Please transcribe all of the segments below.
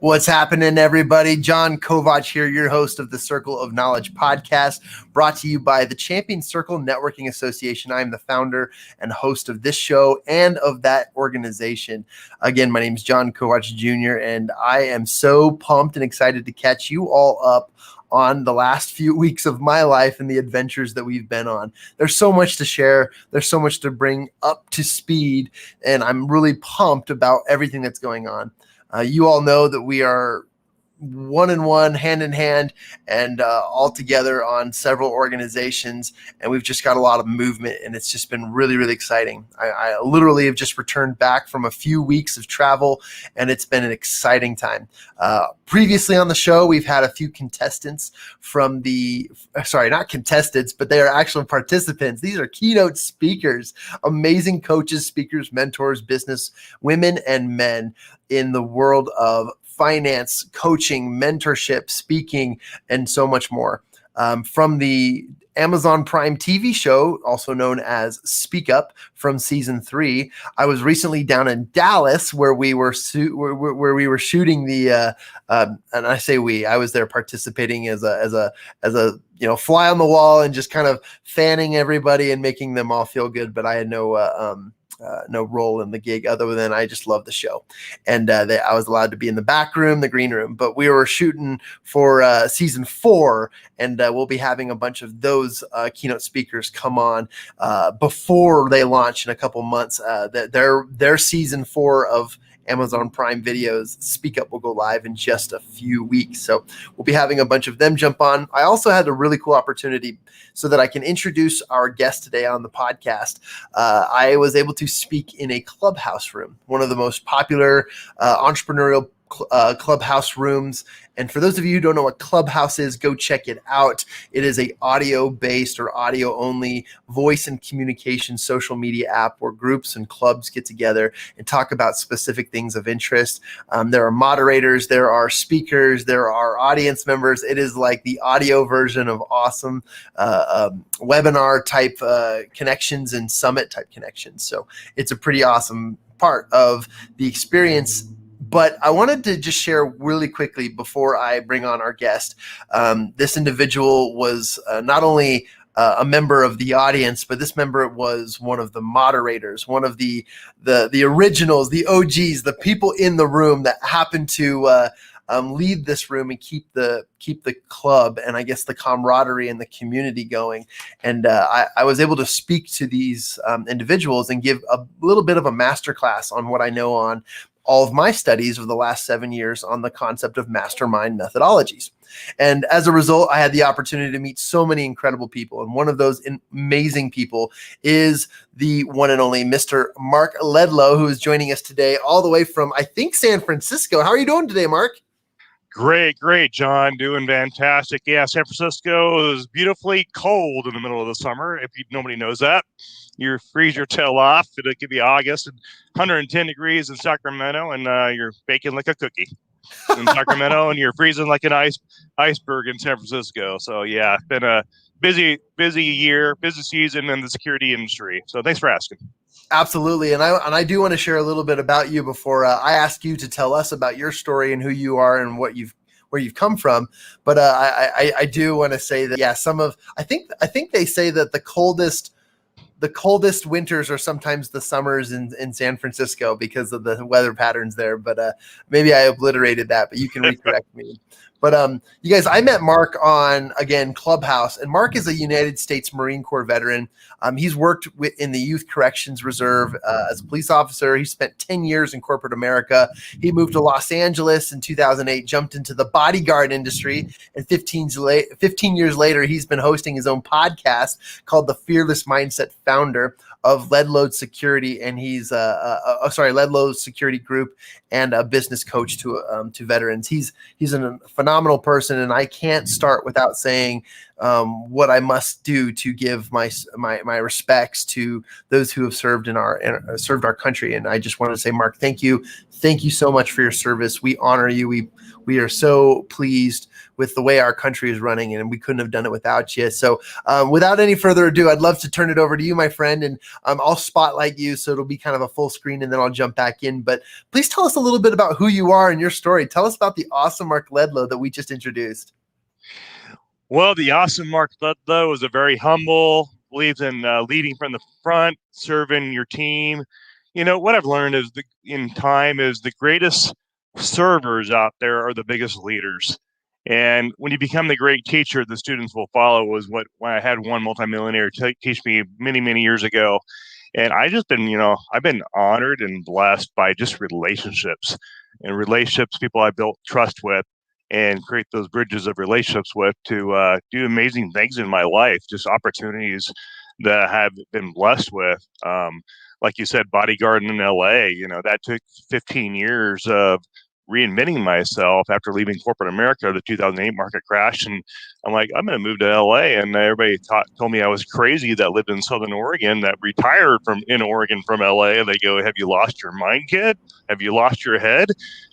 What's happening, everybody? John Kovac here, your host of the Circle of Knowledge podcast, brought to you by the Champion Circle Networking Association. I am the founder and host of this show and of that organization. Again, my name is John Kovac Jr., and I am so pumped and excited to catch you all up on the last few weeks of my life and the adventures that we've been on. There's so much to share. There's so much to bring up to speed, and I'm really pumped about everything that's going on. You all know that we are one-on-one, hand-in-hand, and all together on several organizations, and we've just got a lot of movement, and it's just been really, really exciting. I literally have just returned back from a few weeks of travel, and it's been an exciting time. Previously on the show, we've had a few contestants from not contestants, but they are actual participants. These are keynote speakers, amazing coaches, speakers, mentors, business women and men in the world of finance, coaching, mentorship, speaking, and so much more. From the Amazon Prime TV show, also known as Speak Up, from season 3, I was recently down in Dallas where we were shooting the. And I say I was there participating as a fly on the wall and just kind of fanning everybody and making them all feel good. But I had no role in the gig other than I just love the show. And I was allowed to be in the back room, the green room, but we were shooting for season 4, and we'll be having a bunch of those keynote speakers come on before they launch in a couple months. Their season 4 of Amazon Prime Videos, Speak Up, will go live in just a few weeks. So we'll be having a bunch of them jump on. I also had a really cool opportunity so that I can introduce our guest today on the podcast. I was able to speak in a clubhouse room, one of the most popular entrepreneurial clubhouse rooms. And for those of you who don't know what Clubhouse is, go check it out. It is a audio-based or audio-only voice and communication social media app where groups and clubs get together and talk about specific things of interest. There are moderators, there are speakers, there are audience members. It is like the audio version of awesome webinar type connections and summit type connections. So it's a pretty awesome part of the experience. But I wanted to just share really quickly before I bring on our guest. This individual was not only a member of the audience, but this member was one of the moderators, one of the originals, the OGs, the people in the room that happened to lead this room and keep the club and I guess the camaraderie and the community going. And I was able to speak to these individuals and give a little bit of a masterclass on what I know on all of my studies over the last 7 years on the concept of mastermind methodologies. And as a result, I had the opportunity to meet so many incredible people. And one of those amazing people is the one and only Mr. Mark Ledlow, who is joining us today all the way from, I think, San Francisco. How are you doing today, Mark? Great, John. Doing fantastic. Yeah, San Francisco is beautifully cold in the middle of the summer. If nobody knows that, you freeze your tail off. It could be August and 110 degrees in Sacramento, and you're baking like a cookie in Sacramento, and you're freezing like an iceberg in San Francisco. So yeah, it's been a busy year, busy season in the security industry. So thanks for asking. Absolutely. And I do want to share a little bit about you before I ask you to tell us about your story and who you are and where you've come from. But I do want to say that, yeah, I think they say that the coldest winters are sometimes the summers in San Francisco because of the weather patterns there. But maybe I obliterated that, but you can recorrect me. But you guys, I met Mark on, again, Clubhouse, and Mark is a United States Marine Corps veteran. He's worked in the Youth Corrections Reserve as a police officer. He spent 10 years in corporate America. He moved to Los Angeles in 2008, jumped into the Bodyguard industry, and 15 years later, he's been hosting his own podcast called The Fearless Mindset Founder of Ledlow Security, and he's Ledlow Security Group, and a business coach to veterans. He's a phenomenal person, and I can't start without saying what I must do to give my respects to those who have served served our country. And I just want to say, Mark, thank you so much for your service. We honor you. We are so pleased with the way our country is running, and we couldn't have done it without you. So without any further ado, I'd love to turn it over to you, my friend, and I'll spotlight you, so it'll be kind of a full screen, and then I'll jump back in. But please tell us a little bit about who you are and your story. Tell us about the awesome Mark Ledlow that we just introduced. Well, the awesome Mark Ledlow is a very humble, believes in leading from the front, serving your team. What I've learned is in time is the greatest servers out there are the biggest leaders. And when you become the great teacher, the students will follow, was what I had one multimillionaire teach me many, many years ago. And I've been honored and blessed by just relationships people I built trust with and create those bridges of relationships with to do amazing things in my life, just opportunities that I have been blessed with. Like you said, Bodyguard in LA, that took 15 years of reinventing myself after leaving corporate America, the 2008 market crash. And I'm like, I'm going to move to LA. And everybody told me I was crazy that lived in Southern Oregon, that retired in Oregon from LA. And they go, have you lost your mind, kid? Have you lost your head?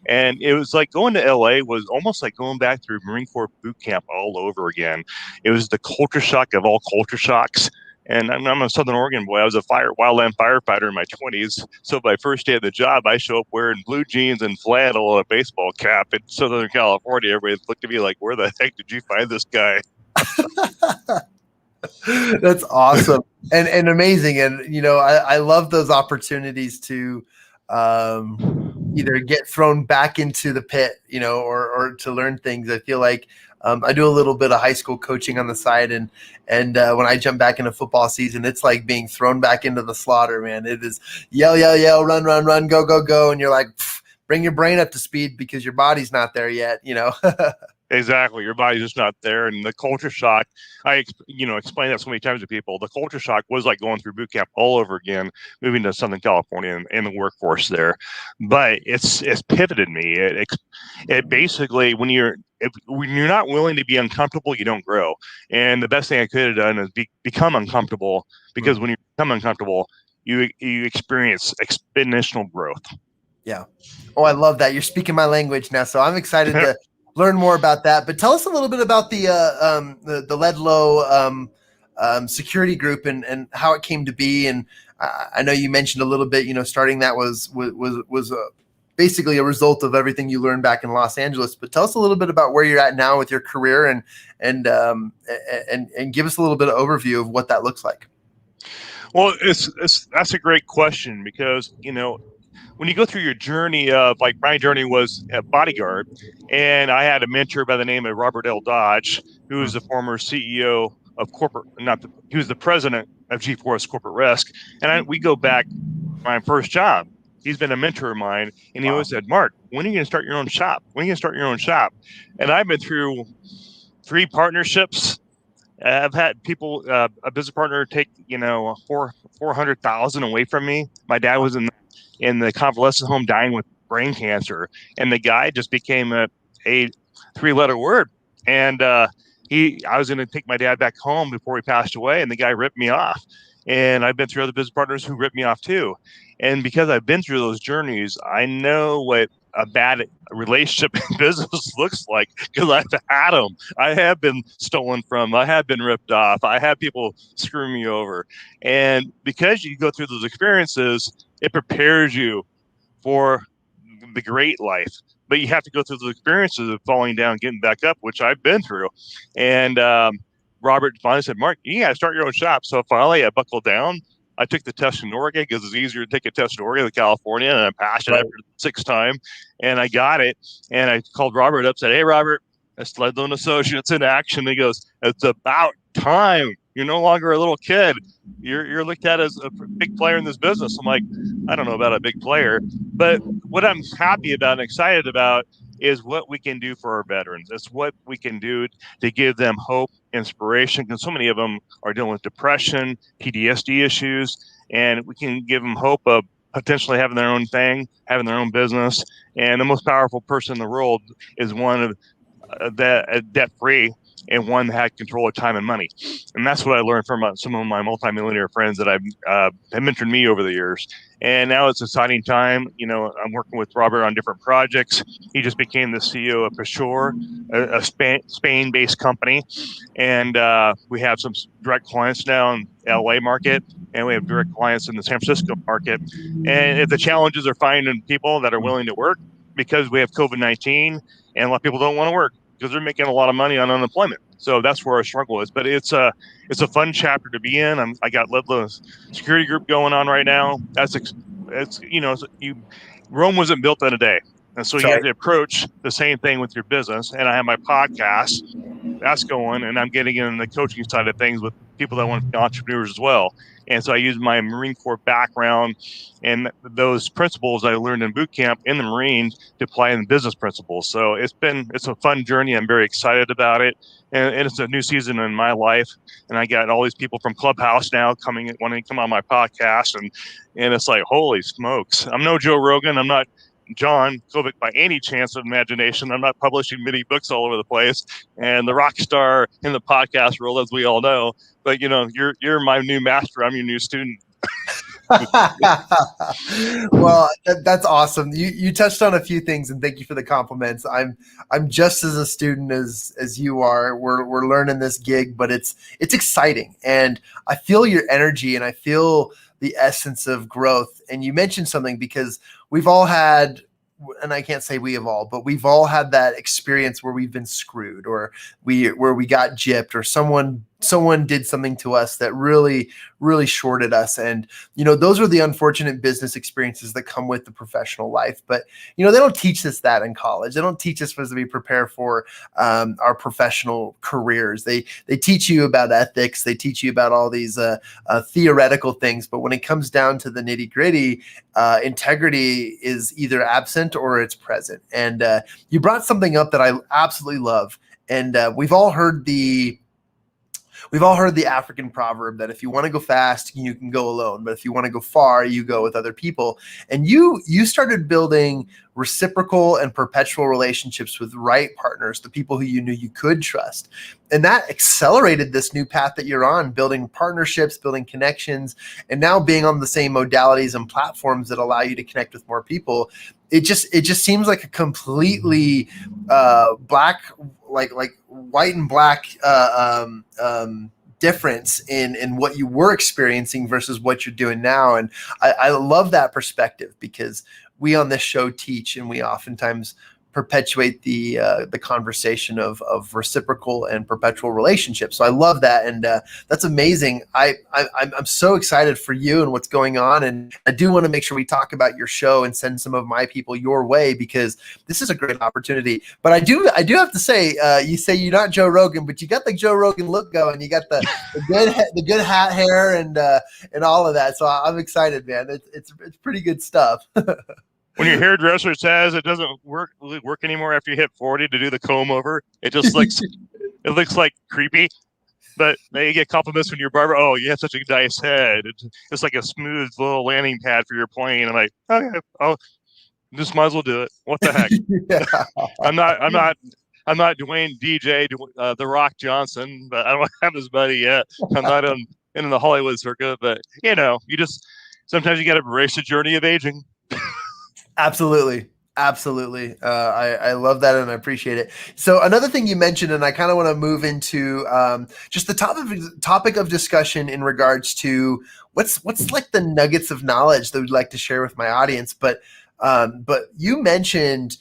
And it was like going to LA was almost like going back through Marine Corps boot camp all over again. It was the culture shock of all culture shocks. And I'm a Southern Oregon boy. I was a wildland firefighter in my 20s. So my first day of the job, I show up wearing blue jeans and flannel and a baseball cap in Southern California. Everybody looked at me like, where the heck did you find this guy? That's awesome and amazing. And, I love those opportunities to either get thrown back into the pit, or to learn things. I feel like I do a little bit of high school coaching on the side, and when I jump back into football season, it's like being thrown back into the slaughter, man. It is yell, yell, yell, run, run, run, go, go, go, and you're like, bring your brain up to speed because your body's not there yet, Exactly. Your body's just not there. And the culture shock, I explain that so many times to people. The culture shock was like going through boot camp all over again, moving to Southern California and the workforce there. But it's pivoted me. It basically, when you're not willing to be uncomfortable, you don't grow. And the best thing I could have done is become uncomfortable, because when you become uncomfortable, you experience exponential growth. Yeah. Oh, I love that. You're speaking my language now. So I'm excited to learn more about that. But tell us a little bit about the Ledlow security group and how it came to be. And I know you mentioned a little bit, starting that was basically a result of everything you learned back in Los Angeles. But tell us a little bit about where you're at now with your career, and give us a little bit of overview of what that looks like. Well, that's a great question, because when you go through your journey of, like, my journey was at Bodyguard, and I had a mentor by the name of Robert L. Dodge, who was the former CEO of he was the president of G4S Corporate Risk. And we go back to my first job. He's been a mentor of mine, and he always said, Mark, when are you going to start your own shop? When are you going to start your own shop? And I've been through 3 partnerships. I've had people, a business partner, take $400,000 away from me. My dad was in the convalescent home dying with brain cancer, and the guy just became a 3-letter word. And I was going to take my dad back home before he passed away, and the guy ripped me off. And I've been through other business partners who ripped me off too. And because I've been through those journeys, I know what a bad relationship in business looks like, because I've had them. I have been stolen from. I have been ripped off. I have people screw me over. And because you go through those experiences, it prepares you for the great life. But you have to go through those experiences of falling down, getting back up, which I've been through. And Robert finally said, Mark, you got to start your own shop. So finally I buckled down. I took the test in Oregon, because it's easier to take a test in Oregon than California, and I passed it after the 6th time, and I got it. And I called Robert up, said, hey, Robert, that's Ledlow and Associates in action. He goes, it's about time. You're no longer a little kid. You're looked at as a big player in this business. I'm like, I don't know about a big player, but what I'm happy about and excited about is what we can do for our veterans. It's what we can do to give them hope, inspiration, because so many of them are dealing with depression, PTSD issues, and we can give them hope of potentially having their own thing, having their own business. And the most powerful person in the world is one of that debt-free. and one that had control of time and money. And that's what I learned from some of my multimillionaire friends that have mentored me over the years. And now it's an exciting time. I'm working with Robert on different projects. He just became the CEO of Peshore, a Spain-based company. And we have some direct clients now in the LA market, and we have direct clients in the San Francisco market. And the challenges are finding people that are willing to work, because we have COVID-19 and a lot of people don't want to work because they're making a lot of money on unemployment. So that's where our struggle is. But it's a fun chapter to be in. I got Ledlow Security Group going on right now. Rome wasn't built in a day. And so you have to approach the same thing with your business. And I have my podcast that's going, and I'm getting in the coaching side of things with people that want to be entrepreneurs as well. And so I use my Marine Corps background and those principles I learned in boot camp in the Marines to apply in business principles. So it's a fun journey. I'm very excited about it. And it's a new season in my life. And I got all these people from Clubhouse now wanting to come on my podcast. And it's like, holy smokes. I'm no Joe Rogan. I'm not John Kovic by any chance of imagination. I'm not publishing many books all over the place and the rock star in the podcast world, as we all know. But you're my new master. I'm your new student. Well, that's awesome. You touched on a few things, and thank you for the compliments. I'm just as a student as you are. We're learning this gig, but it's exciting, and I feel your energy, and I feel the essence of growth. And you mentioned something, because we've all had, and I can't say we have all, but we've all had that experience where we've been screwed, or where we got gypped, or someone did something to us that really, really shorted us. And, those are the unfortunate business experiences that come with the professional life. But, they don't teach us that in college. They don't teach us as we prepare for our professional careers. They teach you about ethics. They teach you about all these theoretical things. But when it comes down to the nitty gritty, integrity is either absent or it's present. And you brought something up that I absolutely love. And we've all heard the African proverb that if you want to go fast, you can go alone. But if you want to go far, you go with other people. And you started building reciprocal and perpetual relationships with right partners, the people who you knew you could trust. And that accelerated this new path that you're on, building partnerships, building connections, and now being on the same modalities and platforms that allow you to connect with more people. It just seems like a completely black, like white and black difference in what you were experiencing versus what you're doing now. And I love that perspective, because we on this show teach, and we oftentimes perpetuate the conversation of reciprocal and perpetual relationships. So I love that, and that's amazing. I'm so excited for you and what's going on, and I do want to make sure we talk about your show and send some of my people your way, because this is a great opportunity. But I do have to say, you say you're not Joe Rogan, but you got the Joe Rogan look going. You got the good hat hair and all of that. So I'm excited, man. It's pretty good stuff. When your hairdresser says it doesn't work anymore after you hit 40 to do the comb over, it just looks it looks like creepy. But then you get compliments from your barber. Oh, you have such a nice head. It's like a smooth little landing pad for your plane. I'm like, okay, I'll just might as well do it. What the heck? Yeah. I'm not Dwayne DJ, The Rock Johnson, but I don't have his buddy yet. I'm not in the Hollywood circuit, but sometimes you got to embrace the journey of aging. Absolutely. I love that, and I appreciate it. So another thing you mentioned, and I kind of want to move into just the topic of discussion in regards to what's like the nuggets of knowledge that we'd like to share with my audience. But you mentioned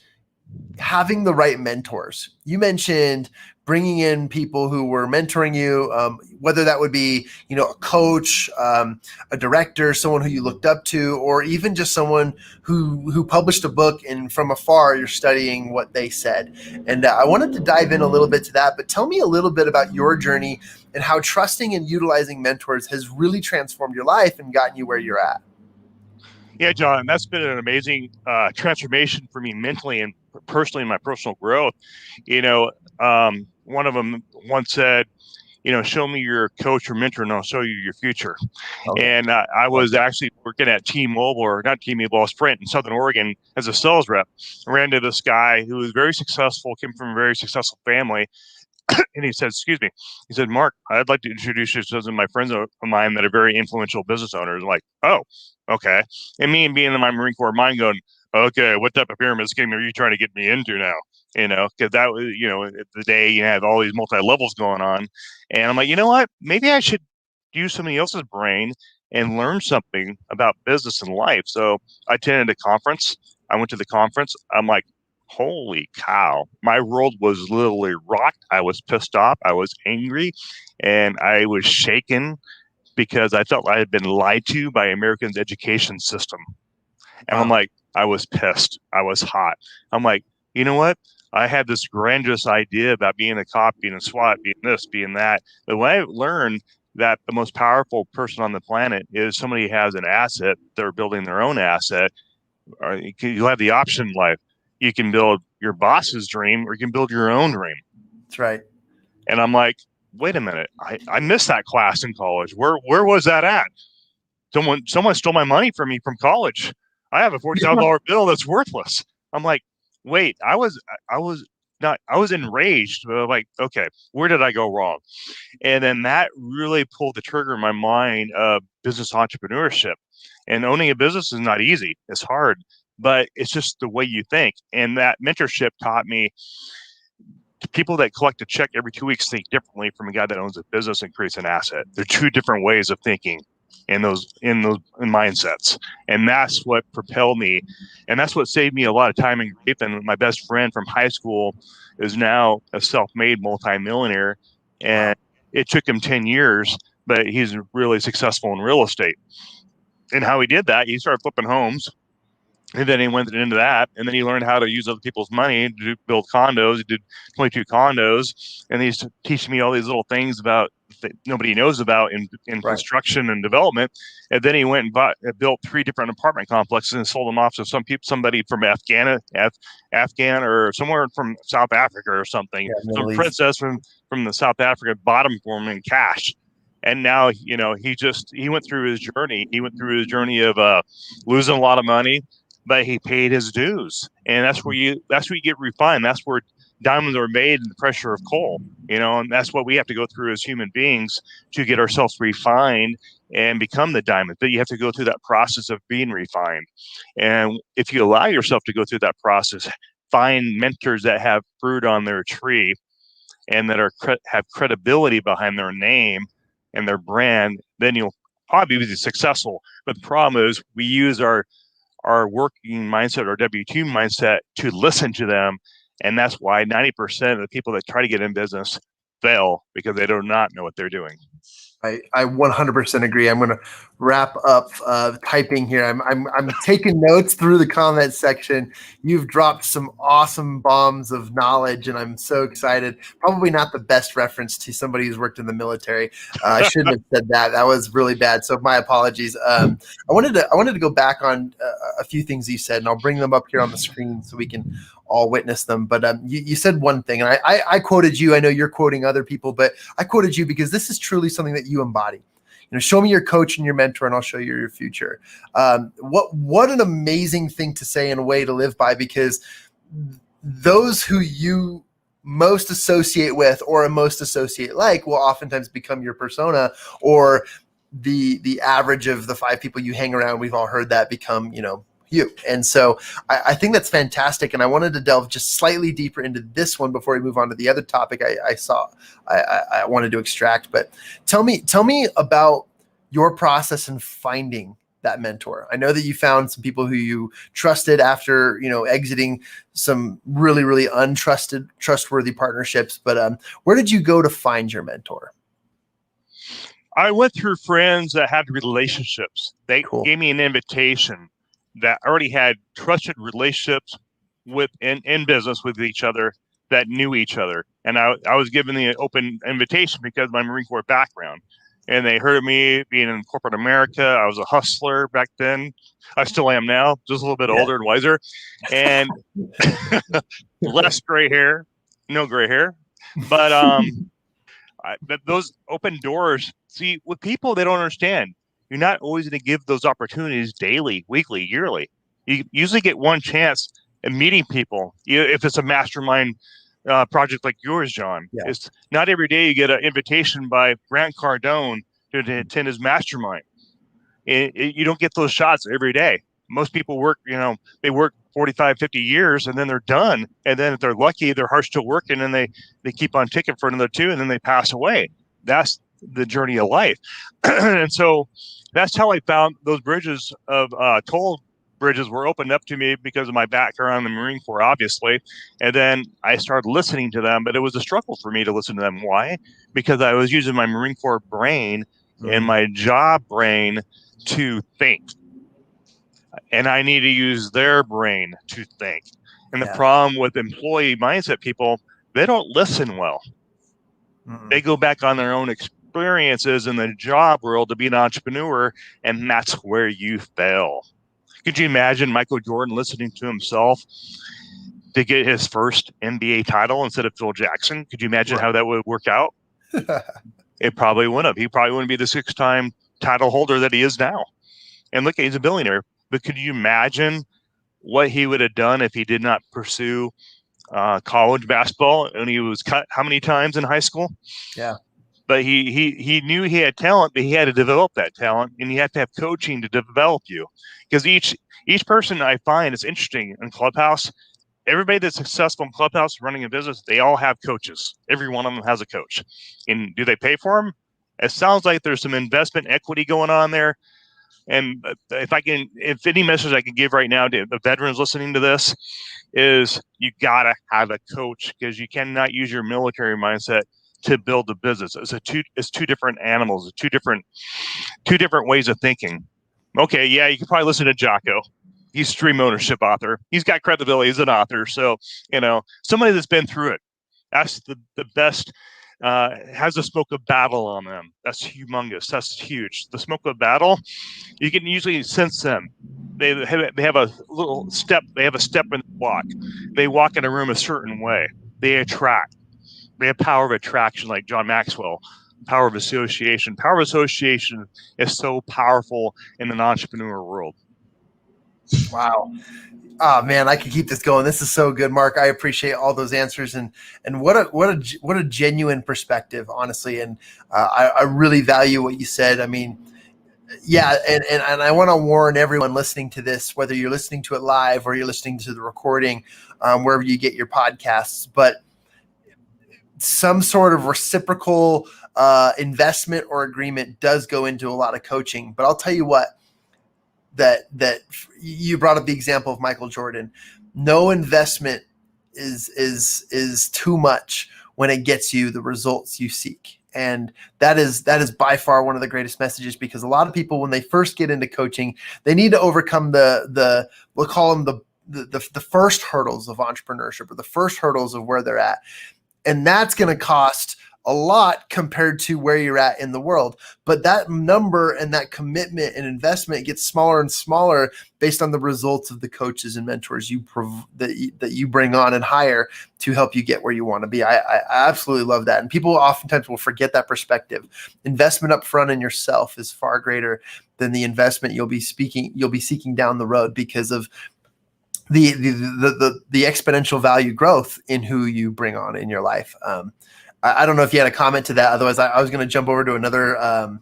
having the right mentors. You mentioned bringing in people who were mentoring you, whether that would be, a coach, a director, someone who you looked up to, or even just someone who published a book, and from afar you're studying what they said. And I wanted to dive in a little bit to that, but tell me a little bit about your journey and how trusting and utilizing mentors has really transformed your life and gotten you where you're at. Yeah, John, that's been an amazing transformation for me mentally and personally in my personal growth. One of them once said, show me your coach or mentor and I'll show you your future. Okay. And I was actually working at Sprint in Southern Oregon as a sales rep. I ran into this guy who was very successful, came from a very successful family. And he said, excuse me, he said, Mark, I'd like to introduce you to some of my friends of mine that are very influential business owners. I'm like, oh, okay. And me and being in my Marine Corps mind going, okay, what type of pyramid scheme are you trying to get me into now? Because that was, the day you have all these multi-levels going on. And I'm like, you know what? Maybe I should use somebody else's brain and learn something about business and life. So I attended a conference. I went to the conference. I'm like, holy cow, my world was literally rocked. I was pissed off. I was angry, and I was shaken because I felt I had been lied to by Americans' education system. And I'm like, I was pissed. I was hot. I'm like, you know what? I had this grandiose idea about being a cop, being a SWAT, being this, being that. But when I learned that the most powerful person on the planet is somebody who has an asset, they're building their own asset, or you have the option in life. You can build your boss's dream or you can build your own dream. That's right. And I'm like, wait a minute. I missed that class in college. Where was that at? Someone stole my money from me from college. I have a $40,000 bill that's worthless. I'm like, wait, I was enraged. But I'm like, okay, where did I go wrong? And then that really pulled the trigger in my mind of business entrepreneurship. And owning a business is not easy. It's hard, but it's just the way you think. And that mentorship taught me people that collect a check every 2 weeks think differently from a guy that owns a business and creates an asset. They're two different ways of thinking in those mindsets. And that's what propelled me. And that's what saved me a lot of time and grief. And my best friend from high school is now a self-made multimillionaire. And it took him 10 years, but he's really successful in real estate. And how he did that, he started flipping homes. And then he went into that, and then he learned how to use other people's money to build condos. He did 22 condos, and he's teaching me all these little things about that nobody knows about in construction and development. And then he went and built 3 different apartment complexes and sold them off to somebody from Afghan or somewhere from South Africa or something. Some princess from the South Africa bought him for him in cash. And now, he went through his journey. He went through his journey of losing a lot of money, but he paid his dues. And that's where you get refined. That's where diamonds are made in the pressure of coal, and that's what we have to go through as human beings to get ourselves refined and become the diamond. But you have to go through that process of being refined. And if you allow yourself to go through that process, find mentors that have fruit on their tree and that have credibility behind their name and their brand, then you'll probably be successful. But the problem is we use our working mindset, our W-2 mindset, to listen to them. And that's why 90% of the people that try to get in business fail, because they do not know what they're doing. I 100% agree. I'm going to wrap up typing here. I'm taking notes through the comment section. You've dropped some awesome bombs of knowledge, and I'm so excited. Probably not the best reference to somebody who's worked in the military. I shouldn't have said that. That was really bad. So my apologies. I wanted to go back on a few things you said, and I'll bring them up here on the screen so we can all witness them. But you said one thing, and I quoted you. I know you're quoting other people, but I quoted you because this is truly something that you embody. Show me your coach and your mentor, and I'll show you your future. What an amazing thing to say and a way to live by, because those who you most associate with or most associate like will oftentimes become your persona, or the average of the 5 people you hang around. We've all heard that become, you. And so I think that's fantastic. And I wanted to delve just slightly deeper into this one before we move on to the other topic I wanted to extract. But tell me about your process in finding that mentor. I know that you found some people who you trusted after, exiting some really, really trustworthy partnerships. But where did you go to find your mentor? I went through friends that had relationships. They gave me an invitation that already had trusted relationships in business with each other, that knew each other. And I was given the open invitation because of my Marine Corps background. And they heard of me being in corporate America. I was a hustler back then. I still am now, just a little bit older and wiser. And less gray hair, no gray hair. But but those open doors, see, with people, they don't understand. You're not always going to give those opportunities daily, weekly, yearly. You usually get one chance at meeting people. If it's a mastermind project like yours, John. Yeah. It's not every day you get an invitation by Grant Cardone to attend his mastermind. You don't get those shots every day. Most people work, they work 45, 50 years and then they're done. And then if they're lucky, their heart's still working and they keep on ticking for another 2 and then they pass away. That's the journey of life. And so that's how I found those bridges of toll bridges were opened up to me because of my background in the Marine Corps, obviously. And then I started listening to them, but it was a struggle for me to listen to them. Why? Because I was using my Marine Corps brain and my job brain to think. And I need to use their brain to think. And the problem with employee mindset people, they don't listen well. They go back on their own experiences in the job world to be an entrepreneur, and that's where you fail. Could you imagine Michael Jordan listening to himself to get his first NBA title instead of Phil Jackson? Could you imagine how that would work out? It probably wouldn't. He probably wouldn't be the 6-time title holder that he is now. And look, he's a billionaire. But could you imagine what he would have done if he did not pursue college basketball and he was cut how many times in high school? Yeah. But he knew he had talent, but he had to develop that talent, and you have to have coaching to develop you. Because each person I find is interesting in Clubhouse. Everybody that's successful in Clubhouse running a business, they all have coaches. Every one of them has a coach. And do they pay for them? It sounds like there's some investment equity going on there. And if any message I can give right now to the veterans listening to this is you got to have a coach, because you cannot use your military mindset to build a business. It's two different animals, two different ways of thinking. Okay, yeah, you can probably listen to Jocko. He's a stream ownership author. He's got credibility as an author. So, somebody that's been through it. That's the best. Has the smoke of battle on them. That's humongous. That's huge. The smoke of battle, you can usually sense them. They have a little step. They have a step in the walk. They walk in a room a certain way. They attract. They have power of attraction, like John Maxwell. Power of association. Power of association is so powerful in an entrepreneur world. Wow. Oh man, I could keep this going. This is so good, Mark. I appreciate all those answers, and what a genuine perspective, honestly. And I really value what you said. I mean, yeah, and I want to warn everyone listening to this, whether you're listening to it live or you're listening to the recording, wherever you get your podcasts, but some sort of reciprocal investment or agreement does go into a lot of coaching. But I'll tell you what. That you brought up the example of Michael Jordan. No investment is too much when it gets you the results you seek. And that is by far one of the greatest messages, because a lot of people, when they first get into coaching, they need to overcome we'll call them the first hurdles of entrepreneurship, or the first hurdles of where they're at. And that's going to cost a lot compared to where you're at in the world. But that number and that commitment and investment gets smaller and smaller based on the results of the coaches and mentors that you bring on and hire to help you get where you want to be. I absolutely love that. And people oftentimes will forget that perspective. Investment up front in yourself is far greater than the investment you'll be seeking down the road, because of the exponential value growth in who you bring on in your life. I don't know if you had a comment to that. Otherwise, I was going to jump over to another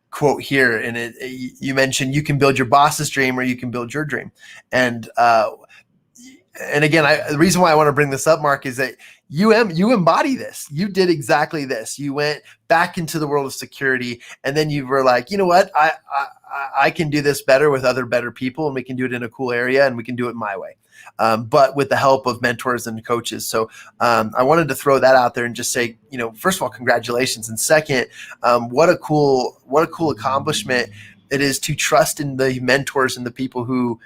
quote here. And you mentioned you can build your boss's dream or you can build your dream. And again, the reason why I want to bring this up, Mark, is that you embody this. You did exactly this. You went back into the world of security, and then you were like, you know what? I can do this better with other better people, and we can do it in a cool area, and we can do it my way. But with the help of mentors and coaches. So I wanted to throw that out there and just say, first of all, congratulations. And second, what a cool accomplishment it is to trust in the mentors and the people who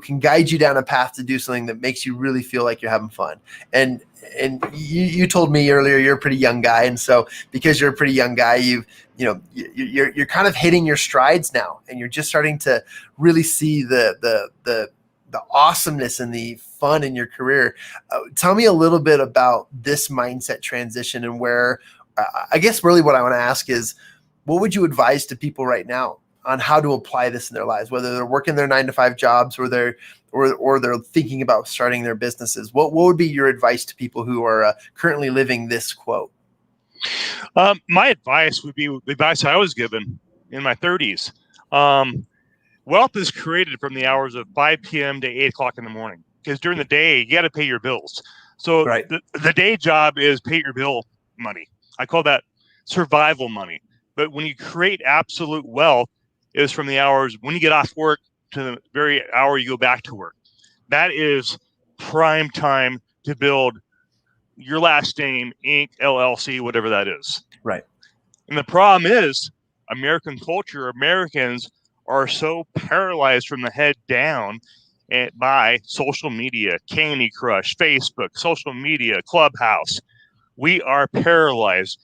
can guide you down a path to do something that makes you really feel like you're having fun. And you told me earlier you're a pretty young guy, and so because you're a pretty young guy, you're kind of hitting your strides now, and you're just starting to really see the awesomeness and the fun in your career. Tell me a little bit about this mindset transition, and where I guess really what I want to ask is, what would you advise to people right now how to apply this in their lives, whether they're working their 9-to-5 jobs or they're thinking about starting their businesses. What would be your advice to people who are currently living this quote? My advice would be the advice I was given in my 30s. Wealth is created from the hours of 5 p.m. to 8 o'clock in the morning, because during the day, you got to pay your bills. So Right. the day job is pay your bill money. I call that survival money. But when you create absolute wealth, is from the hours when you get off work to the very hour you go back to work. That is prime time to build your last name, Inc., LLC, whatever that is. Right. And the problem is American culture, Americans are so paralyzed from the head down by social media, Candy Crush, Facebook, social media, Clubhouse. We are paralyzed.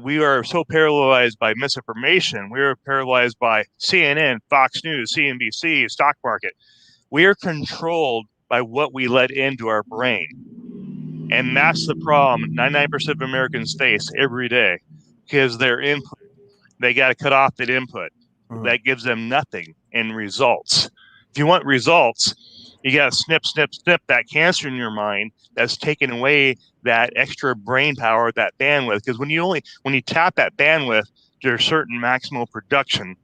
We are so paralyzed by misinformation. We are paralyzed by CNN, Fox News, CNBC, stock market. We are controlled by what we let into our brain. And that's the problem 99% of Americans face every day, because their input, they got to cut off that input. Mhm. That gives them nothing in results. If you want results, you got to snip that cancer in your mind that's taken away that extra brain power, that bandwidth. Because when you tap that bandwidth to a certain maximal production,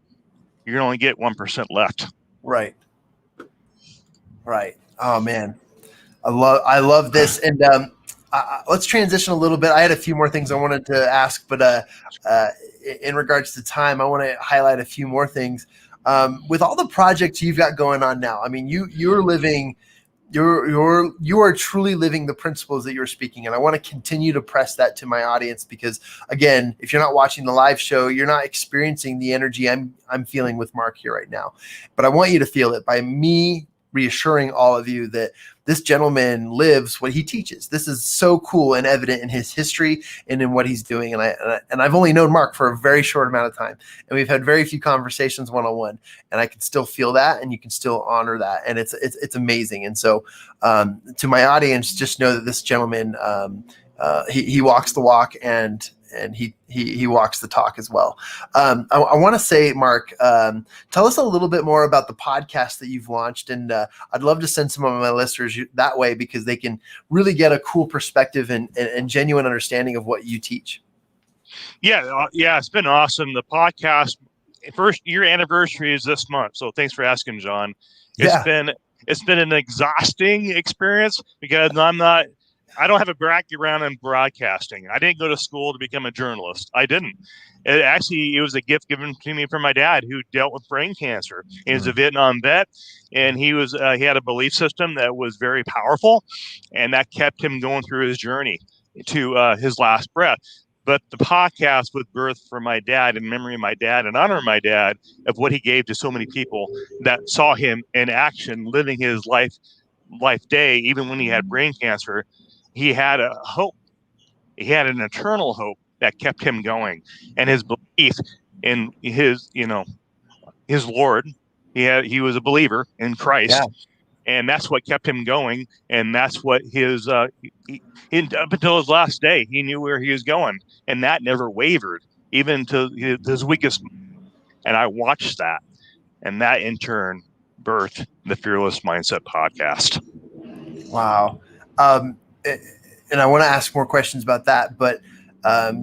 you're going to only get 1% left. Right. Right. Oh man, I love this. And let's transition a little bit. I had a few more things I wanted to ask, but in regards to time, I want to highlight a few more things. With all the projects you've got going on now, I mean, you are truly living the principles that you're speaking. And I want to continue to press that to my audience, because again, if you're not watching the live show, you're not experiencing the energy I'm feeling with Mark here right now. But I want you to feel it by me reassuring all of you that this gentleman lives what he teaches. This is so cool and evident in his history and in what he's doing. And I've only known Mark for a very short amount of time, and we've had very few conversations one-on-one, and I can still feel that, and you can still honor that. And it's amazing. And so to my audience, just know that this gentleman, he walks the walk, and he walks the talk as well. I want to say, Mark, tell us a little bit more about the podcast that you've launched, and I'd love to send some of my listeners that way, because they can really get a cool perspective and genuine understanding of what you teach. Yeah, it's been awesome. The podcast, first year anniversary is this month, so thanks for asking, John. It's been an exhausting experience, because I don't have a background in broadcasting. I didn't go to school to become a journalist. I didn't. It was a gift given to me from my dad, who dealt with brain cancer. He was a Vietnam vet, and he had a belief system that was very powerful, and that kept him going through his journey to his last breath. But the podcast was birthed from my dad, in memory of my dad, and honor my dad, of what he gave to so many people that saw him in action, living his life day, even when he had brain cancer. He had a hope. He had an eternal hope that kept him going, and his belief in his Lord. He was a believer in Christ, and that's what kept him going. And that's what up until his last day, he knew where he was going, and that never wavered, even to his weakest. And I watched that, and that in turn birthed the Fearless Mindset podcast. Wow. And I want to ask more questions about that, but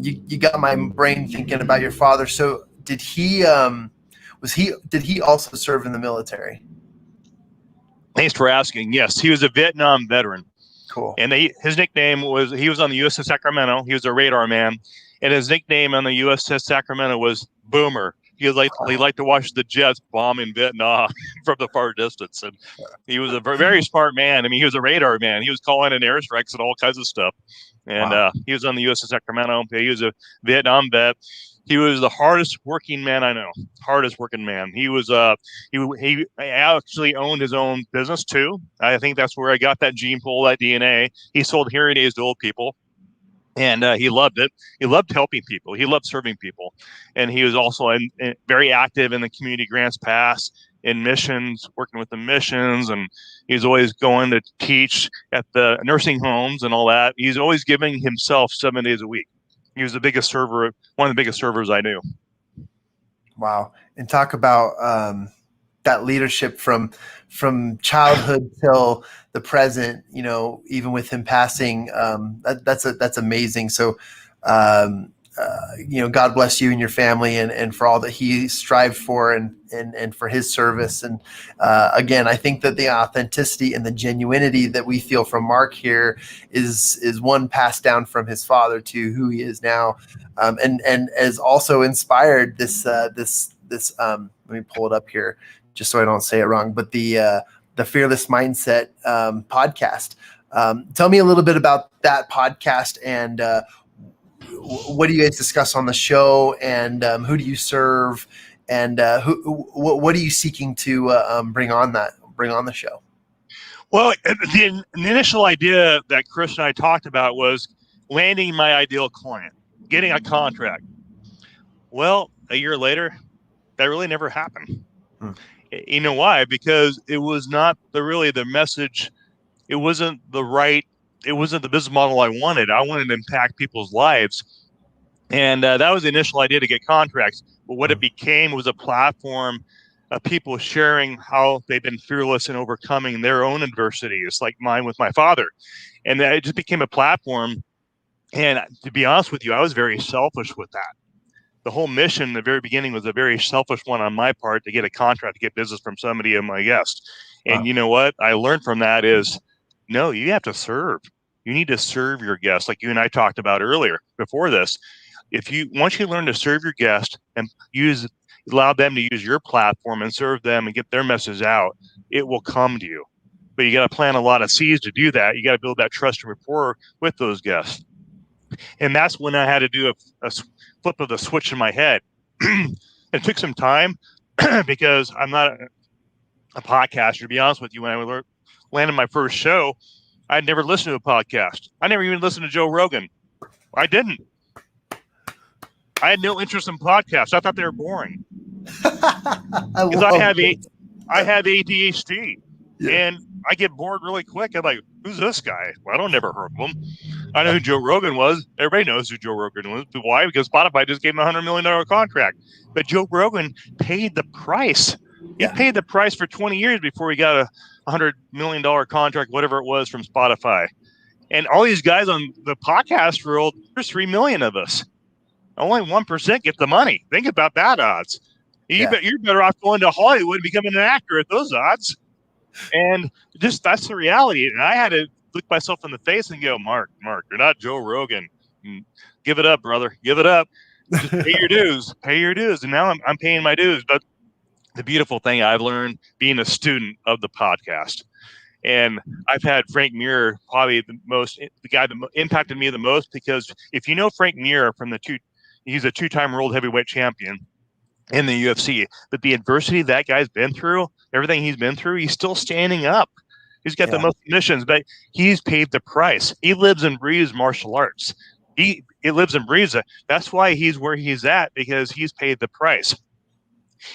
you got my brain thinking about your father. So did he also serve in the military? Thanks for asking. Yes, he was a Vietnam veteran. Cool. And his nickname was, he was on the USS Sacramento. He was a radar man, and his nickname on the USS Sacramento was Boomer. He liked to watch the jets bomb in Vietnam from the far distance. And he was a very smart man. I mean, he was a radar man. He was calling in airstrikes and all kinds of stuff. And he was on the USS Sacramento. He was a Vietnam vet. He was the hardest working man I know. Hardest working man. He was he actually owned his own business too. I think that's where I got that gene pool, that DNA. He sold hearing aids to old people. And he loved it. He loved helping people. He loved serving people. And he was also very active in the community grants pass, in missions, working with the missions. And he's always going to teach at the nursing homes and all that. He's always giving himself 7 days a week. He was the biggest server, one of the biggest servers I knew. Wow. And talk about that leadership from childhood till the present, even with him passing, that's amazing. So, God bless you and your family and for all that he strived for and for his service. And again, I think that the authenticity and the genuinity that we feel from Mark here is one passed down from his father to who he is now. And has also inspired this let me pull it up here just so I don't say it wrong, but the Fearless Mindset podcast. Tell me a little bit about that podcast and what do you guys discuss on the show, and who do you serve, and what are you seeking to bring on the show? Well, the initial idea that Chris and I talked about was landing my ideal client, getting a contract. Well, a year later, that really never happened. You know why? Because it was not the message. It wasn't the business model I wanted. I wanted to impact people's lives. And that was the initial idea, to get contracts. But what it became was a platform of people sharing how they've been fearless in overcoming their own adversities, like mine with my father. And it just became a platform. And to be honest with you, I was very selfish with that. The whole mission in the very beginning was a very selfish one on my part, to get a contract, to get business from somebody of my guest. And you know what I learned from that is, no, you have to serve. You need to serve your guests, like you and I talked about earlier before this. Once you learn to serve your guest and allow them to use your platform and serve them and get their message out, it will come to you. But you got to plant a lot of seeds to do that. You got to build that trust and rapport with those guests. And that's when I had to do a flip of the switch in my head. It took some time because I'm not a podcaster, to be honest with you. When I landed my first show, I'd never listened to a podcast. I never even listened to Joe Rogan. I didn't. I had no interest in podcasts. I thought they were boring. Because I have ADHD, and I get bored really quick. I'm like, who's this guy? Well, I don't never heard of him. I know who Joe Rogan was. Everybody knows who Joe Rogan was. Why? Because Spotify just gave him a $100 million contract. But Joe Rogan paid the price. He paid the price for 20 years before he got a $100 million contract, whatever it was, from Spotify. And all these guys on the podcast world, there's 3 million of us. Only 1% get the money. Think about that odds. You're better off going to Hollywood and becoming an actor at those odds. And that's the reality. And I had to look myself in the face and go, Mark, you're not Joe Rogan. Give it up, brother. Give it up. Just pay your dues. Pay your dues. And now I'm paying my dues. But the beautiful thing I've learned being a student of the podcast, and I've had Frank Mir, probably the guy that impacted me the most, because if you know Frank Mir he's a two-time world heavyweight champion in the UFC, but the adversity that guy's been through, everything he's been through, he's still standing up. He's got the most submissions, but he's paid the price. He lives and breathes martial arts. He lives and breathes it. That's why he's where he's at, because he's paid the price.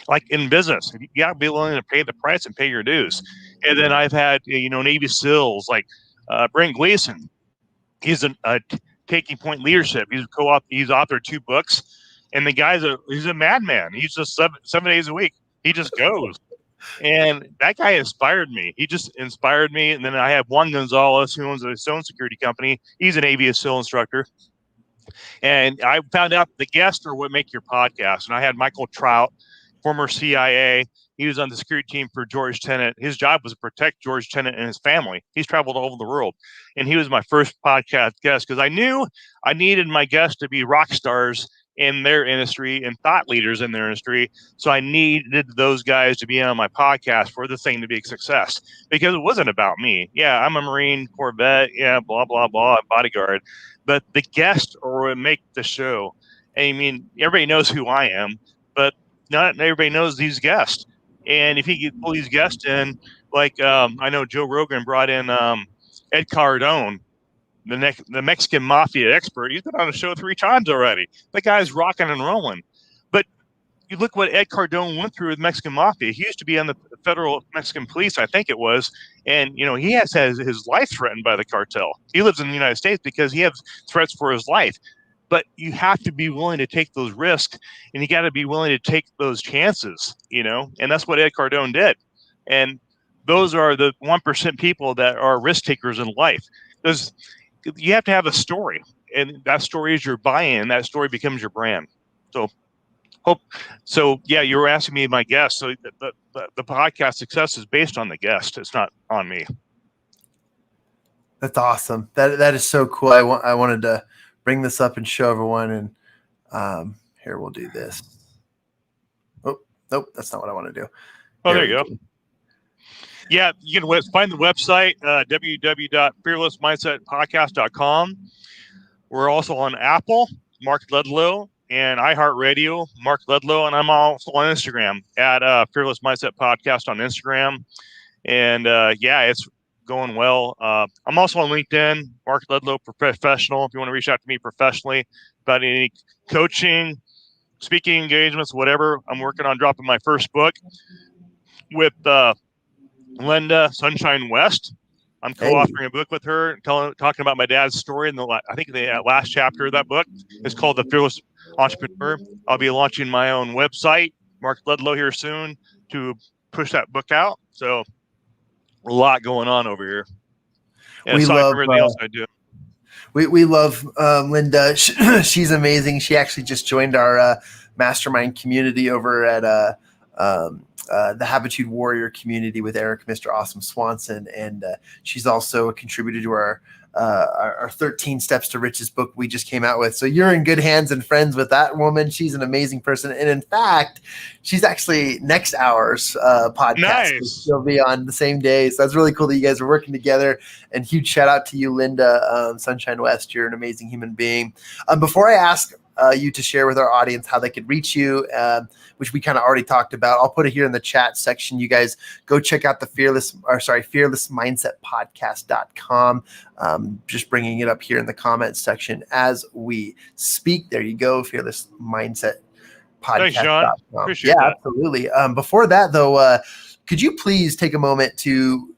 Like in business, you got to be willing to pay the price and pay your dues. And then I've had, Navy SEALs like Brent Gleason. He's a Taking Point Leadership. He's authored 2 books, and the guy's he's a madman. He's just 7 days a week. He just goes. And that guy inspired me. He just inspired me. And then I have Juan Gonzalez, who owns his own security company. He's a Navy SEAL instructor. And I found out the guests are what make your podcast. And I had Michael Trout, former CIA. He was on the security team for George Tenet. His job was to protect George Tenet and his family. He's traveled all over the world. And he was my first podcast guest, because I knew I needed my guests to be rock stars in their industry and thought leaders in their industry. So I needed those guys to be on my podcast for the thing to be a success, because it wasn't about me. Yeah, I'm a Marine, Corvette, blah, blah, blah, Bodyguard. But the guests are what make the show. I mean, everybody knows who I am, but not everybody knows these guests. And if you could pull these guests in, like I know Joe Rogan brought in Ed Cardone, the Mexican mafia expert. He's been on the show 3 times already. That guy's rocking and rolling. But you look what Ed Cardone went through with Mexican mafia. He used to be on the federal Mexican police, I think it was. And, he has his life threatened by the cartel. He lives in the United States because he has threats for his life. but you have to be willing to take those risks, and you got to be willing to take those chances, and that's what Ed Cardone did. And those are the 1% people that are risk takers in life, because you have to have a story, and that story is your buy-in, and that story becomes your brand. Yeah, you were asking me my guest. So the podcast success is based on the guest. It's not on me. That's awesome. That is so cool. I wanted to bring this up and show everyone. And here, we'll do this. Oh, nope, that's not what I want to do. Oh, there you go. Yeah, you can find the website, www.fearlessmindsetpodcast.com. We're also on Apple, Mark Ledlow, and iHeartRadio, Mark Ledlow, and I'm also on Instagram at Fearless Mindset Podcast on Instagram. And it's going well. I'm also on LinkedIn, Mark Ledlow Professional. If you want to reach out to me professionally about any coaching, speaking engagements, whatever, I'm working on dropping my first book with Linda Sunshine West. I'm co-authoring a book with her, talking about my dad's story. I think the last chapter of that book is called The Fearless Entrepreneur. I'll be launching my own website, Mark Ledlow, here soon to push that book out. So a lot going on over here. And we love everything else I do. We love Linda. She's amazing. She actually just joined our mastermind community over at the Habitude Warrior community with Eric, Mr. Awesome Swanson, and she's also a contributor to our 13 Steps to Riches book we just came out with. So you're in good hands and friends with that woman. She's an amazing person, and in fact, she's actually next hour's podcast. Nice. She'll be on the same day, so that's really cool that you guys are working together. And huge shout out to you, Linda Sunshine West. You're an amazing human being. Before I ask you to share with our audience how they could reach you, which we kind of already talked about, I'll put it here in the chat section. You guys go check out the fearlessmindsetpodcast.com. Just bringing it up here in the comments section as we speak. There you go, Fearless Mindset Podcast. Thanks, John. Appreciate that. Absolutely. Before that, though, could you please take a moment to,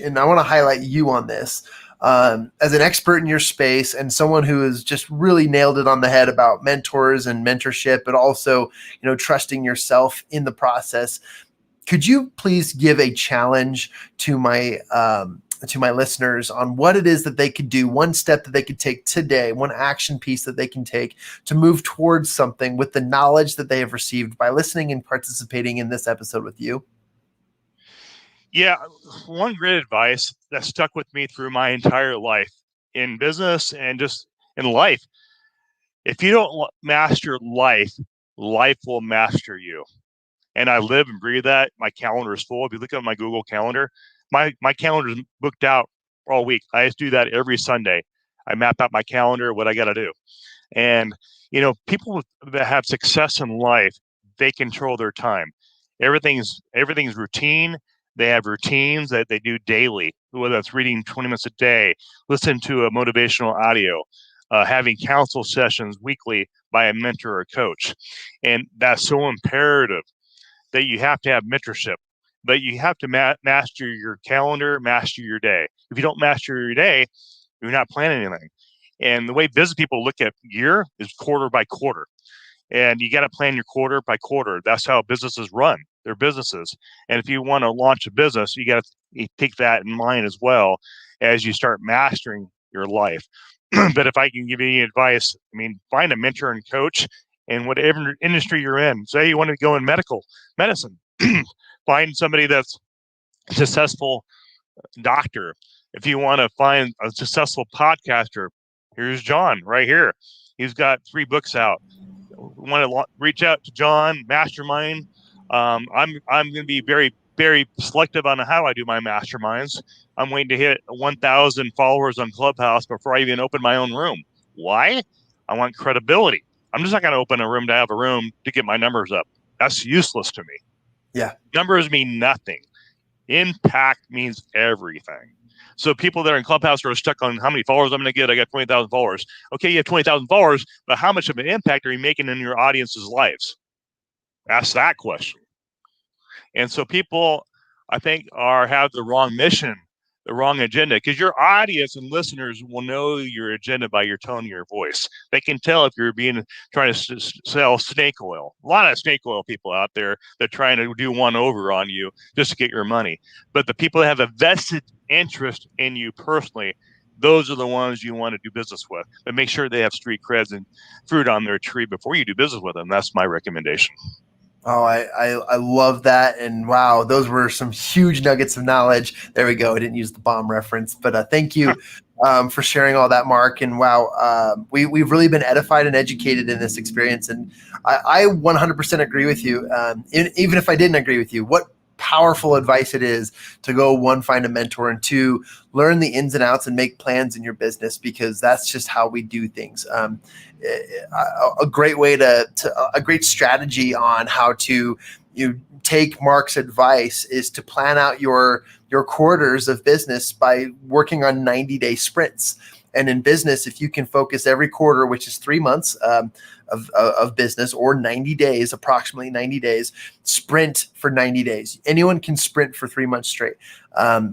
and I want to highlight you on this, as an expert in your space and someone who has just really nailed it on the head about mentors and mentorship, but also, trusting yourself in the process. Could you please give a challenge to my listeners on what it is that they could do, one step that they could take today, one action piece that they can take to move towards something with the knowledge that they have received by listening and participating in this episode with you? Yeah, one great advice that stuck with me through my entire life in business and just in life. If you don't master life, life will master you. And I live and breathe that. My calendar is full. If you look at my Google Calendar, my calendar is booked out all week. I just do that every Sunday. I map out my calendar, what I got to do. And, people that have success in life, they control their time. Everything's routine. They have routines that they do daily, whether that's reading 20 minutes a day, listen to a motivational audio, having counsel sessions weekly by a mentor or coach. And that's so imperative that you have to have mentorship, but you have to master your calendar, master your day. If you don't master your day, you're not planning anything. And the way business people look at year is quarter by quarter. And you got to plan your quarter by quarter. That's how businesses run. They're businesses. And if you want to launch a business, you got to take that in mind as well as you start mastering your life. But if I can give you any advice, find a mentor and coach in whatever industry you're in. Say you want to go in medicine, find somebody that's a successful doctor. If you want to find a successful podcaster, here's John right here. He's got 3 books out. Want to reach out to John, mastermind. I'm going to be very, very selective on how I do my masterminds. I'm waiting to hit 1,000 followers on Clubhouse before I even open my own room. Why? I want credibility. I'm just not going to open a room to have a room to get my numbers up. That's useless to me. Yeah. Numbers mean nothing. Impact means everything. So people that are in Clubhouse are stuck on how many followers I'm going to get. I got 20,000 followers. Okay, you have 20,000 followers, but how much of an impact are you making in your audience's lives? Ask that question. And so people, I think, have the wrong mission. the wrong agenda, because your audience and listeners will know your agenda by your tone of your voice. They can tell if you're trying to sell snake oil. A lot of snake oil people out there that are trying to do one over on you just to get your money. But the people that have a vested interest in you personally, those are the ones you want to do business with. But make sure they have street creds and fruit on their tree before you do business with them. That's my recommendation. Oh, I love that. And wow, those were some huge nuggets of knowledge. There we go. I didn't use the bomb reference, but thank you for sharing all that, Mark. And wow, we've really been edified and educated in this experience. And I 100% agree with you. Even if I didn't agree with you, what powerful advice it is to go, one, find a mentor, and two, learn the ins and outs and make plans in your business, because that's just how we do things. A great way a great strategy on how to take Mark's advice is to plan out your quarters of business by working on 90-day sprints. And in business, if you can focus every quarter, which is 3 months of business, or 90 days, approximately 90 days, sprint for 90 days. Anyone can sprint for 3 months straight.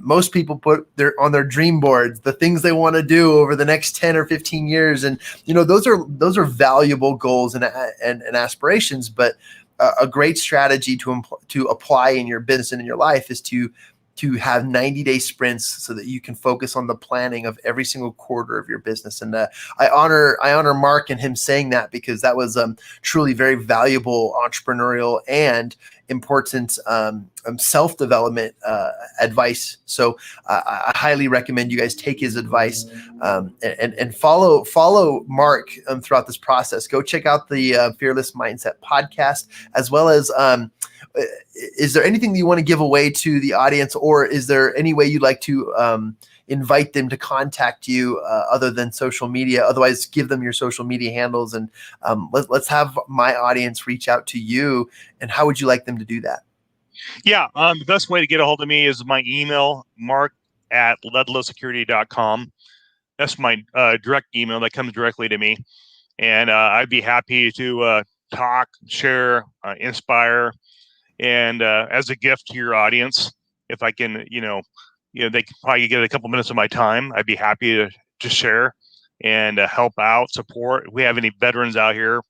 Most people put on their dream boards the things they want to do over the next 10 or 15 years. And, those are valuable goals and aspirations, but a great strategy to apply in your business and in your life is to have 90-day sprints so that you can focus on the planning of every single quarter of your business. And I honor Mark and him saying that, because that was truly very valuable entrepreneurial and important self-development advice. So I highly recommend you guys take his advice and follow Mark throughout this process. Go check out the Fearless Mindset podcast, as well as is there anything that you want to give away to the audience, or is there any way you'd like to invite them to contact you other than social media? Otherwise, give them your social media handles, and let's have my audience reach out to you. And how would you like them to do that? Yeah, the best way to get a hold of me is my email, mark@ledlowsecurity.com. That's my direct email that comes directly to me. And I'd be happy to talk, share, inspire, and as a gift to your audience, if I can, they can probably get a couple minutes of my time. I'd be happy to share and help out, support. If we have any veterans out here,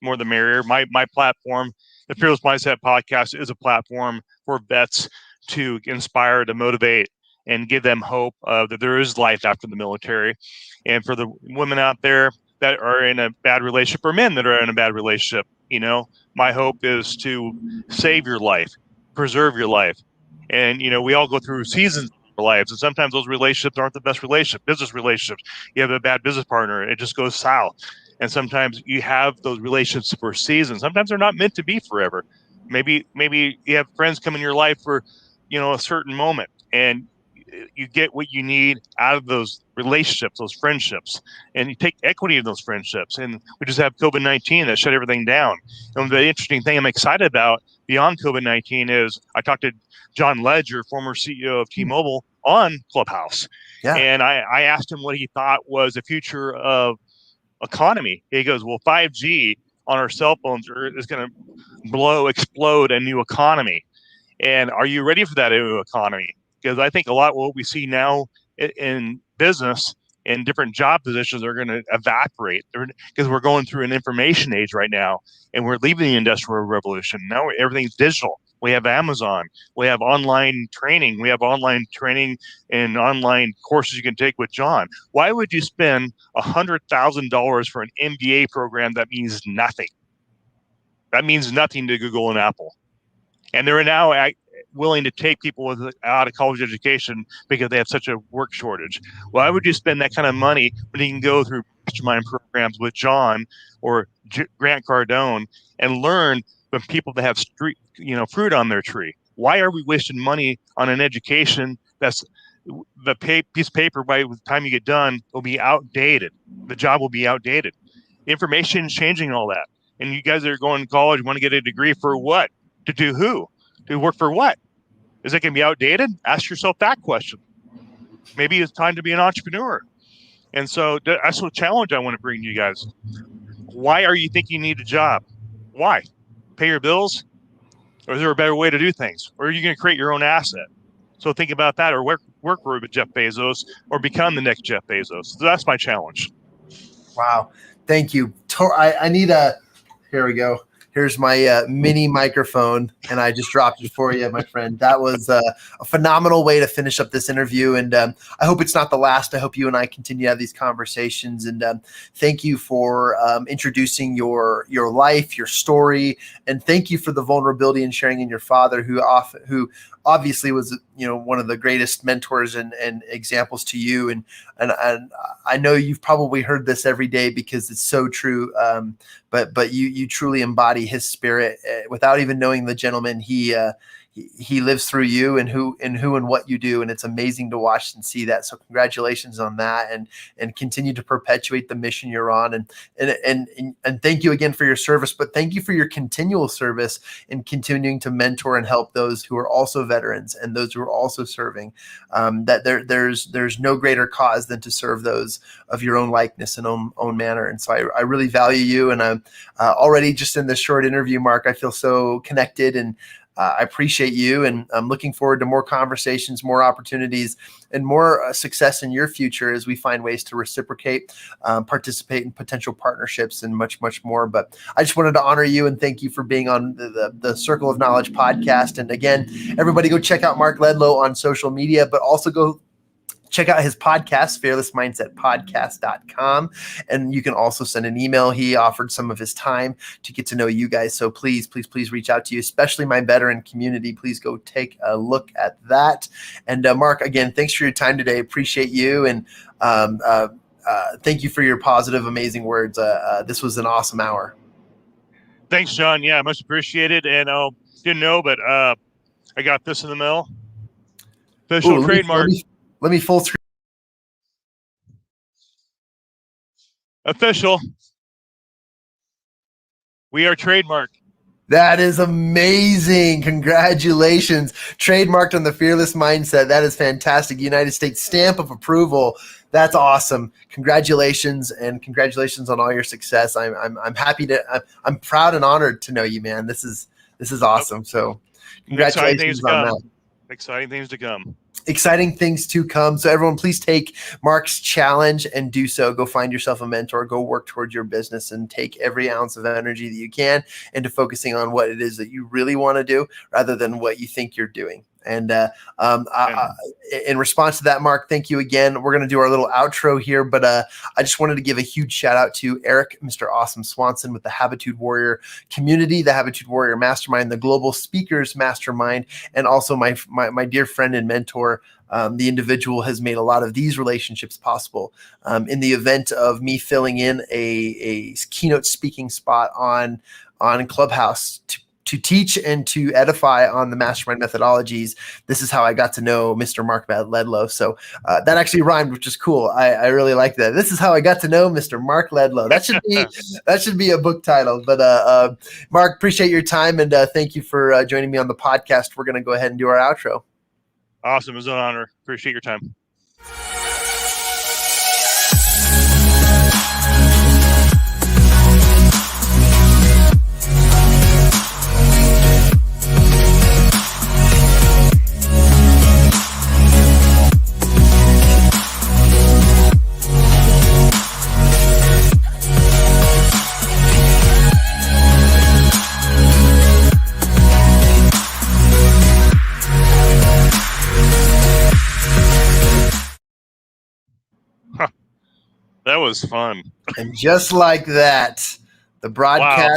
more the merrier. My platform, the Fearless Mindset Podcast, is a platform for vets to inspire, to motivate, and give them hope that there is life after the military. And for the women out there that are in a bad relationship, or men that are in a bad relationship, my hope is to save your life, preserve your life. And, we all go through seasons of our lives, and sometimes those relationships aren't the best relationships, business relationships. You have a bad business partner, it just goes south. And sometimes you have those relationships for seasons. Sometimes they're not meant to be forever. Maybe you have friends come in your life for, a certain moment, and you get what you need out of those relationships, those friendships, and you take equity in those friendships. And we just have COVID-19 that shut everything down. And the interesting thing I'm excited about beyond COVID-19 is I talked to John Ledger, former CEO of T-Mobile, on Clubhouse. Yeah. And I asked him what he thought was the future of economy. He goes, well, 5G on our cell phones is going to explode a new economy. And are you ready for that new economy? Because I think a lot of what we see now in business and different job positions are going to evaporate, because we're going through an information age right now, and we're leaving the industrial revolution. Now everything's digital. We have Amazon. We have online training. We have online training and online courses you can take with John. Why would you spend $100,000 for an MBA program that means nothing? That means nothing to Google and Apple. And they're now willing to take people without a college education because they have such a work shortage. Why would you spend that kind of money when you can go through mastermind programs with John or Grant Cardone and learn from people that have fruit on their tree? Why are we wasting money on an education that's the piece of paper by the time you get done will be outdated? The job will be outdated. Information is changing all that. And you guys that are going to college want to get a degree for what? To do who? To work for what? Is it going to be outdated? Ask yourself that question. Maybe it's time to be an entrepreneur. And so that's a challenge I want to bring to you guys. Why are you thinking you need a job? Why? Pay your bills? Or is there a better way to do things? Or are you going to create your own asset? So think about that, or work with Jeff Bezos, or become the next Jeff Bezos. So that's my challenge. Wow. Thank you. I need a, here we go. Here's my mini microphone, and I just dropped it for you, my friend. That was a phenomenal way to finish up this interview, and I hope it's not the last. I hope you and I continue to have these conversations, and thank you for introducing your life, your story, and thank you for the vulnerability and sharing in your father, who obviously was, one of the greatest mentors and examples to you, and I know you've probably heard this every day because it's so true. But you truly embody his spirit without even knowing the gentleman. He lives through you and who and what you do, and it's amazing to watch and see that. So congratulations on that, and continue to perpetuate the mission you're on, and thank you again for your service, but thank you for your continual service in continuing to mentor and help those who are also veterans and those who are also serving. That there's no greater cause than to serve those of your own likeness and own manner. And so I really value you, and I'm already just in this short interview, Mark, I feel so connected, and I appreciate you, and I'm looking forward to more conversations, more opportunities, and more success in your future as we find ways to reciprocate, participate in potential partnerships, and much, much more. But I just wanted to honor you and thank you for being on the Circle of Knowledge podcast. And again, everybody go check out Mark Ledlow on social media, but also go check out his podcast, fearlessmindsetpodcast.com. And you can also send an email. He offered some of his time to get to know you guys. So please reach out to you, especially my veteran community. Please go take a look at that. And Mark, again, thanks for your time today. Appreciate you. And thank you for your positive, amazing words. This was an awesome hour. Thanks, John. Yeah, much appreciated. And didn't know, but I got this in the mail. Official trademark. Let me full screen. Official. We are trademarked. That is amazing. Congratulations. Trademarked on the Fearless Mindset. That is fantastic. United States stamp of approval. That's awesome. Congratulations, and congratulations on all your success. I'm happy I'm proud and honored to know you, man. This is awesome. So congratulations on that. Exciting things to come. Exciting things to come. So everyone, please take Mark's challenge and do so. Go find yourself a mentor, go work towards your business, and take every ounce of energy that you can into focusing on what it is that you really want to do rather than what you think you're doing. And in response to that, Mark, thank you again. We're going to do our little outro here, but I just wanted to give a huge shout out to Eric, Mr. Awesome Swanson with the Habitude Warrior community, the Habitude Warrior Mastermind, the Global Speakers Mastermind, and also my dear friend and mentor. The individual has made a lot of these relationships possible. In the event of me filling in a keynote speaking spot on Clubhouse to teach and to edify on the mastermind methodologies, this is how I got to know Mr. Mark Ledlow. So that actually rhymed, which is cool. I really like that. This is how I got to know Mr. Mark Ledlow. That should be a book title. But Mark, appreciate your time, and thank you for joining me on the podcast. We're going to go ahead and do our outro. Awesome. It was an honor. Appreciate your time. That was fun. And just like that, the broadcast